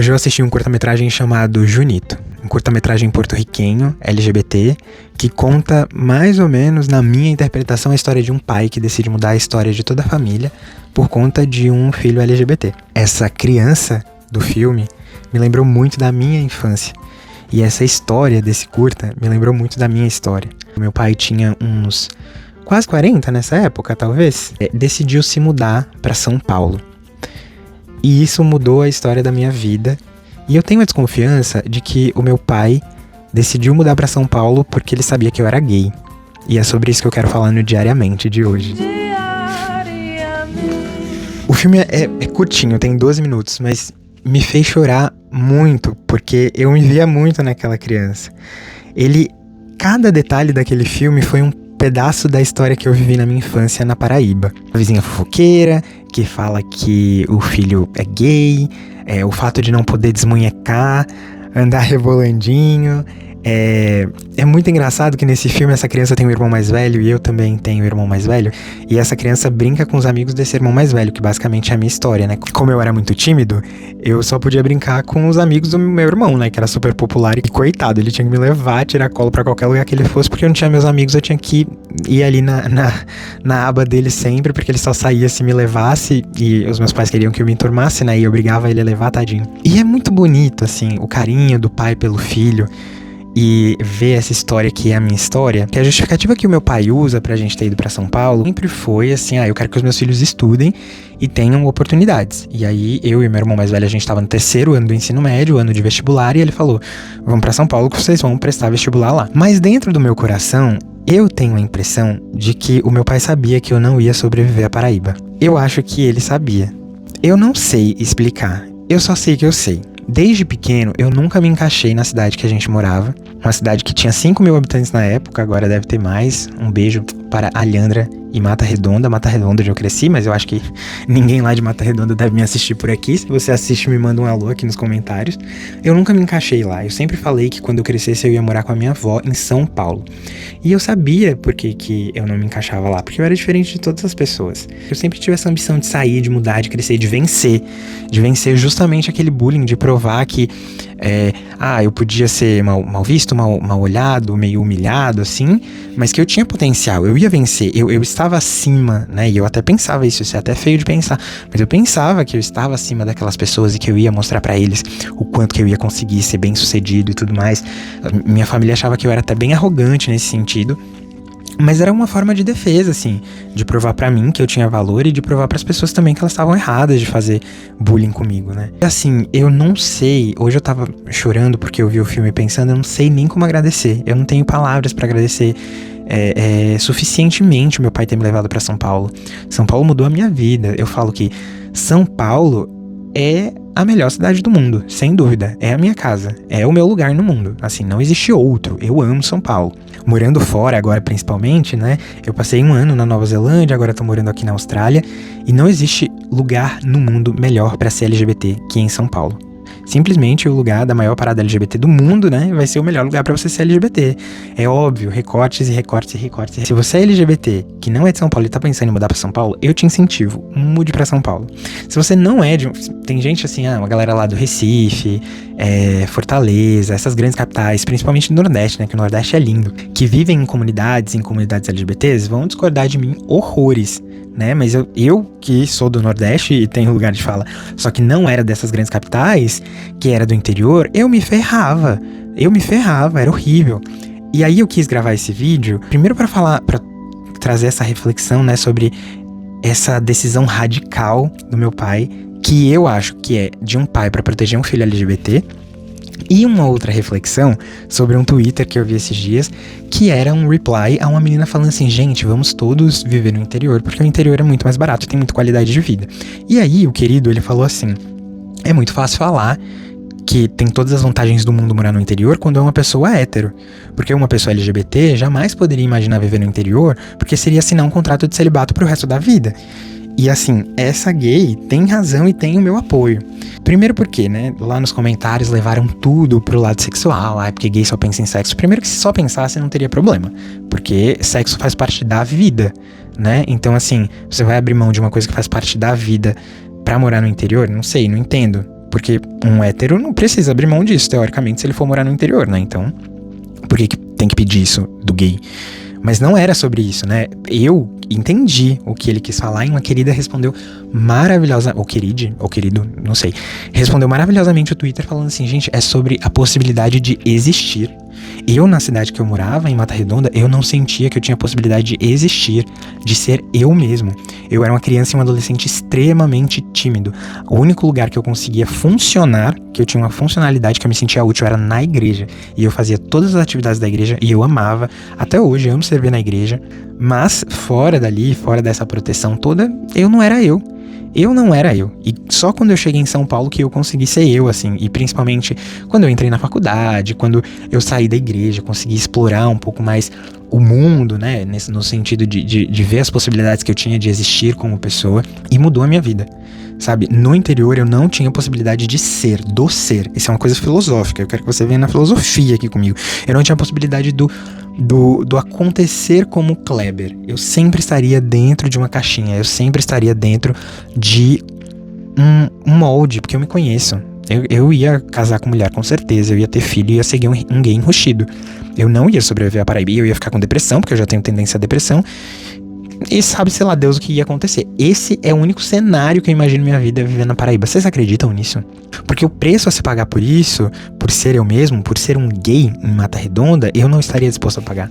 Hoje eu assisti um curta-metragem chamado Junito, um curta-metragem porto-riquenho, LGBT, que conta mais ou menos, na minha interpretação, a história de um pai que decide mudar a história de toda a família por conta de um filho LGBT. Essa criança do filme me lembrou muito da minha infância. E essa história desse curta me lembrou muito da minha história. Meu pai tinha uns quase 40 nessa época, talvez. Decidiu se mudar para São Paulo. E isso mudou a história da minha vida. E eu tenho a desconfiança de que o meu pai decidiu mudar para São Paulo porque ele sabia que eu era gay. E é sobre isso que eu quero falar no Diariamente de hoje. O filme é curtinho, tem 12 minutos, mas me fez chorar muito, porque eu me via muito naquela criança. Cada detalhe daquele filme foi um pedaço da história que eu vivi na minha infância na Paraíba. A vizinha fofoqueira, que fala que o filho é gay, o fato de não poder desmunhecar, andar rebolandinho. É muito engraçado que nesse filme essa criança tem um irmão mais velho e eu também tenho um irmão mais velho. E essa criança brinca com os amigos desse irmão mais velho, que basicamente é a minha história, né? Como eu era muito tímido, eu só podia brincar com os amigos do meu irmão, né? Que era super popular e coitado, ele tinha que me levar, tirar colo pra qualquer lugar que ele fosse, porque eu não tinha meus amigos, eu tinha que ir ali na aba dele sempre, porque ele só saía se me levasse e os meus pais queriam que eu me enturmasse, né? E eu obrigava ele a levar, tadinho. E é muito bonito, assim, o carinho do pai pelo filho. E ver essa história que é a minha história, que a justificativa que o meu pai usa pra gente ter ido pra São Paulo sempre foi assim, eu quero que os meus filhos estudem e tenham oportunidades. E aí, eu e meu irmão mais velho, a gente tava no 3º ano do ensino médio, ano de vestibular, e ele falou, vamos pra São Paulo que vocês vão prestar vestibular lá. Mas dentro do meu coração, eu tenho a impressão de que o meu pai sabia que eu não ia sobreviver à Paraíba. Eu acho que ele sabia. Eu não sei explicar, eu só sei que eu sei. Desde pequeno, eu nunca me encaixei na cidade que a gente morava. Uma cidade que tinha 5 mil habitantes na época, agora deve ter mais. Um beijo para Alhandra e Mata Redonda. Mata Redonda onde eu cresci, mas eu acho que ninguém lá de Mata Redonda deve me assistir por aqui. Se você assiste, me manda um alô aqui nos comentários. Eu nunca me encaixei lá. Eu sempre falei que quando eu crescesse eu ia morar com a minha avó em São Paulo. E eu sabia por que eu não me encaixava lá, porque eu era diferente de todas as pessoas. Eu sempre tive essa ambição de sair, de mudar, de crescer, de vencer. De vencer justamente aquele bullying, de provar que eu podia ser mal visto, mal olhado, meio humilhado, assim, mas que eu tinha potencial, eu ia vencer, eu estava acima, né, e eu até pensava isso é até feio de pensar, mas eu pensava que eu estava acima daquelas pessoas e que eu ia mostrar pra eles o quanto que eu ia conseguir ser bem sucedido e tudo mais. Minha família achava que eu era até bem arrogante nesse sentido, mas era uma forma de defesa, assim, de provar pra mim que eu tinha valor e de provar pras pessoas também que elas estavam erradas de fazer bullying comigo, né? E assim, eu não sei, hoje eu tava chorando porque eu vi o filme pensando, eu não sei nem como agradecer, eu não tenho palavras pra agradecer suficientemente o meu pai ter me levado pra São Paulo. São Paulo mudou a minha vida. Eu falo que São Paulo é a melhor cidade do mundo, sem dúvida. É a minha casa, é o meu lugar no mundo. Assim, não existe outro. Eu amo São Paulo. Morando fora agora, principalmente, né? Eu passei 1 ano na Nova Zelândia, agora tô morando aqui na Austrália. E não existe lugar no mundo melhor pra ser LGBT que em São Paulo. Simplesmente o lugar da maior parada LGBT do mundo, né? Vai ser o melhor lugar pra você ser LGBT. É óbvio, recortes e recortes e recortes. Se você é LGBT, que não é de São Paulo e tá pensando em mudar pra São Paulo, eu te incentivo, mude pra São Paulo. Se você não é tem gente assim, uma galera lá do Recife, Fortaleza, essas grandes capitais, principalmente do Nordeste, né? Que o Nordeste é lindo. Que vivem em comunidades LGBTs, vão discordar de mim horrores, né? Mas eu que sou do Nordeste e tenho lugar de fala, só que não era dessas grandes capitais, que era do interior, eu me ferrava, era horrível. E aí eu quis gravar esse vídeo, primeiro pra trazer essa reflexão, né, sobre essa decisão radical do meu pai, que eu acho que é de um pai pra proteger um filho LGBT, e uma outra reflexão sobre um Twitter que eu vi esses dias, que era um reply a uma menina falando assim, gente, vamos todos viver no interior, porque o interior é muito mais barato, tem muita qualidade de vida. E aí o querido, ele falou assim, é muito fácil falar que tem todas as vantagens do mundo morar no interior quando é uma pessoa hétero, porque uma pessoa LGBT jamais poderia imaginar viver no interior, porque seria assinar um contrato de celibato pro resto da vida. E assim, essa gay tem razão e tem o meu apoio. Primeiro porque, né, lá nos comentários levaram tudo pro lado sexual, porque gay só pensa em sexo. Primeiro que se só pensasse não teria problema, porque sexo faz parte da vida, né? Então assim, você vai abrir mão de uma coisa que faz parte da vida pra morar no interior? Não sei, não entendo. Porque um hétero não precisa abrir mão disso, teoricamente, se ele for morar no interior, né? Então, por que tem que pedir isso do gay? Mas não era sobre isso, né? Eu entendi o que ele quis falar e uma querida respondeu maravilhosa, ou querido, não sei. Respondeu maravilhosamente o Twitter falando assim, gente, é sobre a possibilidade de existir. Eu, na cidade que eu morava, em Mata Redonda, eu não sentia que eu tinha a possibilidade de existir, de ser eu mesmo. Eu era uma criança e um adolescente extremamente tímido. O único lugar que eu conseguia funcionar, que eu tinha uma funcionalidade, que eu me sentia útil, era na igreja. E eu fazia todas as atividades da igreja e eu amava. Até hoje, eu amo servir na igreja. Mas, fora dali, fora dessa proteção toda, eu não era eu. Eu não era eu. E só quando eu cheguei em São Paulo que eu consegui ser eu, assim. E principalmente quando eu entrei na faculdade, quando eu saí da igreja, consegui explorar um pouco mais o mundo, né? No sentido de ver as possibilidades que eu tinha de existir como pessoa. E mudou a minha vida. Sabe? No interior eu não tinha possibilidade de ser, do ser. Isso é uma coisa filosófica. Eu quero que você venha na filosofia aqui comigo. Eu não tinha possibilidade do acontecer como Kleber. Eu sempre estaria dentro de uma caixinha. Eu sempre estaria dentro de um molde, porque eu me conheço. Eu ia casar com mulher, com certeza. Eu ia ter filho e ia seguir um gay enrustido. Eu não ia sobreviver à Paraíba. Eu ia ficar com depressão, porque eu já tenho tendência à depressão. E sabe-se lá Deus o que ia acontecer. Esse é o único cenário que eu imagino minha vida vivendo na Paraíba. Vocês acreditam nisso? Porque o preço a se pagar por isso, por ser eu mesmo, por ser um gay em Mata Redonda, eu não estaria disposto a pagar.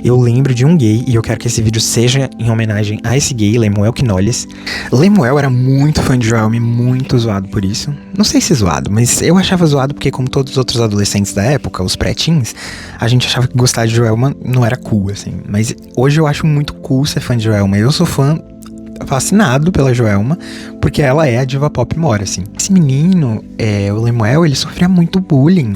Eu lembro de um gay, e eu quero que esse vídeo seja em homenagem a esse gay, Lemuel Quinoles. Lemuel era muito fã de Joelma e muito zoado por isso. Não sei se zoado, mas eu achava zoado porque, como todos os outros adolescentes da época, os pré-teens, a gente achava que gostar de Joelma não era cool, assim. Mas hoje eu acho muito cool ser fã de Joelma. Eu sou fã fascinado pela Joelma, porque ela é a diva pop mora, assim. Esse menino, o Lemuel, ele sofria muito bullying.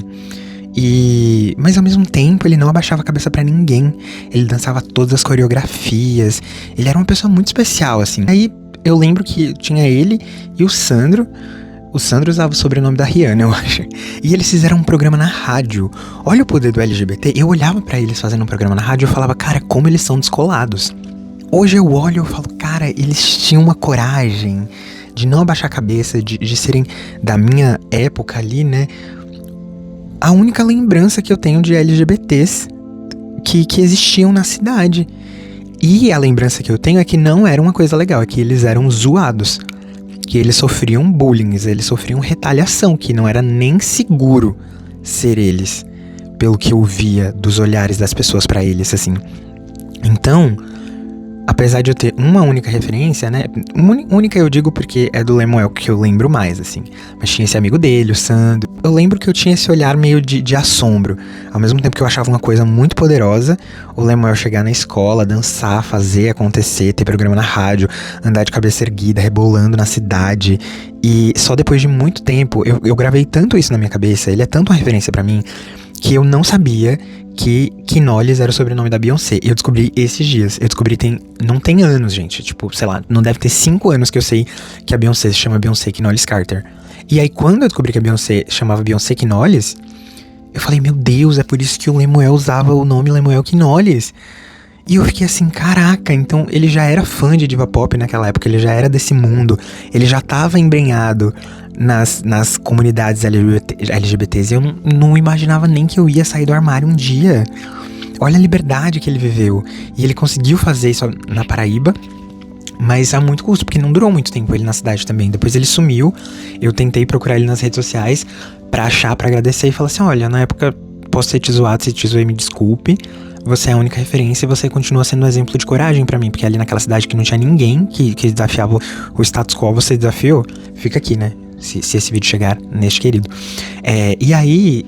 Mas ao mesmo tempo ele não abaixava a cabeça pra ninguém. Ele dançava todas as coreografias. Ele era uma pessoa muito especial, assim. Aí eu lembro que tinha ele e o Sandro. O Sandro usava o sobrenome da Rihanna, eu acho. E eles fizeram um programa na rádio. Olha o poder do LGBT. Eu olhava pra eles fazendo um programa na rádio e eu falava, cara, como eles são descolados. Hoje eu olho e eu falo, cara, eles tinham uma coragem de não abaixar a cabeça, de serem da minha época ali, né? A única lembrança que eu tenho de LGBTs que existiam na cidade. E a lembrança que eu tenho é que não era uma coisa legal, é que eles eram zoados. Que eles sofriam bullying, eles sofriam retaliação, que não era nem seguro ser eles, pelo que eu via dos olhares das pessoas pra eles, assim. Então, apesar de eu ter uma única referência, né? Única eu digo porque é do Lemuel que eu lembro mais, assim. Mas tinha esse amigo dele, o Sandro. Eu lembro que eu tinha esse olhar meio de assombro. Ao mesmo tempo que eu achava uma coisa muito poderosa, o Lemuel chegar na escola, dançar, fazer acontecer, ter programa na rádio, andar de cabeça erguida, rebolando na cidade. E só depois de muito tempo, eu gravei tanto isso na minha cabeça, ele é tanto uma referência pra mim, que eu não sabia que Quinoles era o sobrenome da Beyoncé. Eu descobri esses dias. Eu descobri não tem anos, gente. Tipo, sei lá, não deve ter 5 anos que eu sei que a Beyoncé se chama Beyoncé Quinoles Carter. E aí, quando eu descobri que a Beyoncé chamava Beyoncé Quinoles, eu falei, meu Deus, é por isso que o Lemuel usava o nome Lemuel Quinoles. E eu fiquei assim, caraca, então ele já era fã de diva pop naquela época, ele já era desse mundo, ele já tava embrenhado nas comunidades LGBTs, e eu não imaginava nem que eu ia sair do armário um dia. Olha a liberdade que ele viveu, e ele conseguiu fazer isso na Paraíba, mas a muito custo, porque não durou muito tempo ele na cidade também. Depois ele sumiu, eu tentei procurar ele nas redes sociais pra achar, pra agradecer, e falar assim, olha, na época posso ter te zoado, se te zoei, me desculpe. Você é a única referência e você continua sendo um exemplo de coragem pra mim. Porque ali naquela cidade que não tinha ninguém que desafiava o status quo, você desafiou. Fica aqui, né? Se esse vídeo chegar neste querido. E aí,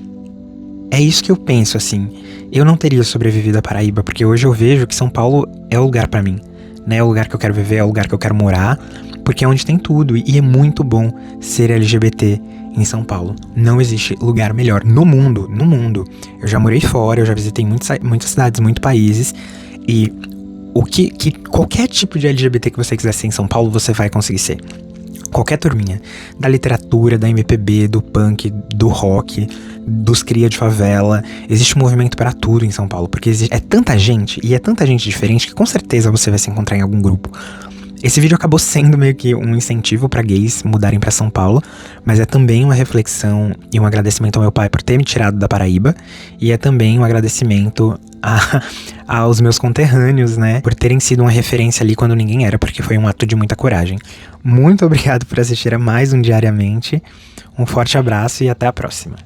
é isso que eu penso, assim. Eu não teria sobrevivido à Paraíba, porque hoje eu vejo que São Paulo é o lugar pra mim. Né? É o lugar que eu quero viver, é o lugar que eu quero morar. Porque é onde tem tudo. E é muito bom ser LGBT em São Paulo. Não existe lugar melhor no mundo. Eu já morei fora, eu já visitei muitas cidades, muitos países. E qualquer tipo de LGBT que você quiser ser em São Paulo, você vai conseguir ser. Qualquer turminha. Da literatura, da MPB, do punk, do rock, dos cria de favela. Existe um movimento para tudo em São Paulo. Porque é tanta gente, e é tanta gente diferente, que com certeza você vai se encontrar em algum grupo. Esse vídeo acabou sendo meio que um incentivo pra gays mudarem pra São Paulo, mas é também uma reflexão e um agradecimento ao meu pai por ter me tirado da Paraíba, e é também um agradecimento aos meus conterrâneos, né, por terem sido uma referência ali quando ninguém era, porque foi um ato de muita coragem. Muito obrigado por assistir a mais um Diariamente, um forte abraço e até a próxima.